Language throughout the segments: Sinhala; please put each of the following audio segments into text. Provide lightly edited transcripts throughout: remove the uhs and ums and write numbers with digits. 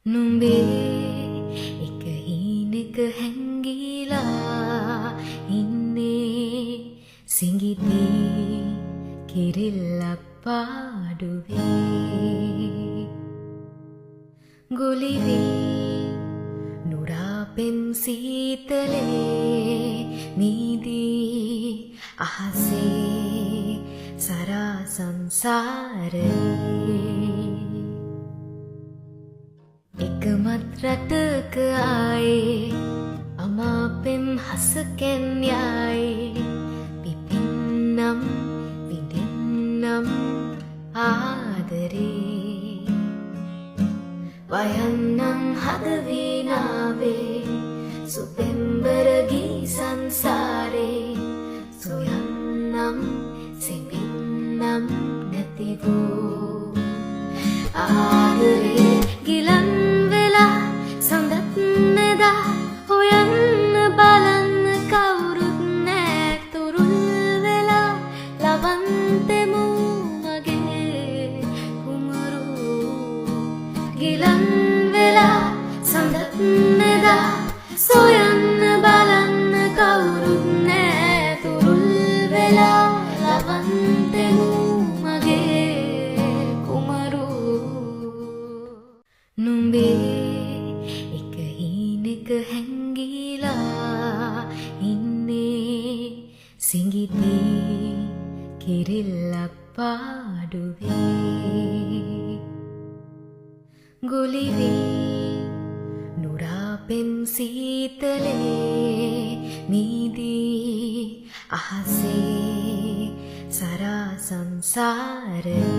නුඹේ එක හීනෙක හැංගිලා ඉන්නේ සිඟිතේ කිරිල්ලක් පාඩුවේ ගුලිවී නුරාපෙම් සීතලේ නීදී අහසේ සරා සංසාරේ එකමත් රටක ආයේ අමාපෙම් හසකෙන් යායේ පිපින්නම් විඳින්නම් ආදරේ වයන්නම් හදවීනාවේ සුපෙම්බරගී සංසාරේ සොයන්නම් සිඹින්නම් නැතිවූ ආදරේ ගිලන් වෙලා සඳත් නෙදා හොයන්න බලන්න කවුරුත් නෑ තුරුල් වෙලා ලවන්තෙමු මගේ කුමරු ගිලන් වෙලා සඳත් නෙදා සොයන්න බලන්න කවුරුත් නෑ තුරුල් වෙලා ලවන්තෙමු නුඹේ එක හීනෙක හැංගිලා ඉන්නේ සිඟිතේ කිරිල්ලක් පාඩුවේ ගුලිවී නුරාපෙම් සීතලේ නීදී අහසේ සරා සංසාරේ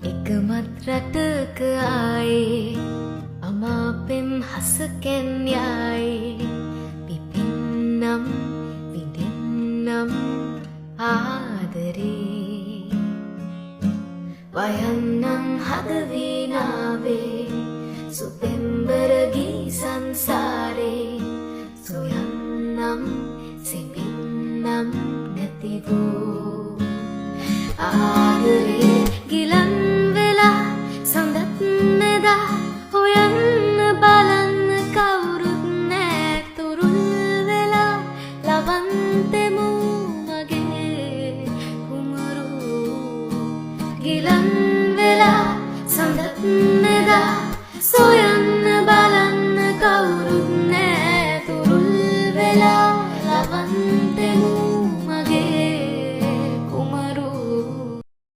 එකමත් රටක ආයේ අමාපෙම් හසකෙන් යායේ පිපින්නම් විඳින්නම් ආදරේ වයන්නම් හදවීනාවේ සුපෙම්බරගී සංසාරේ සොයන්නම් සිඹින්නම් නැතිවූ ආදරේ ගිලන් සඳත් නෙදා හොයන්න බලන්න කවුරුත් නෑ තුරුල් වෙලා ලවන්තෙමු මගේ කුමරු ගිලන් වෙලා සඳත්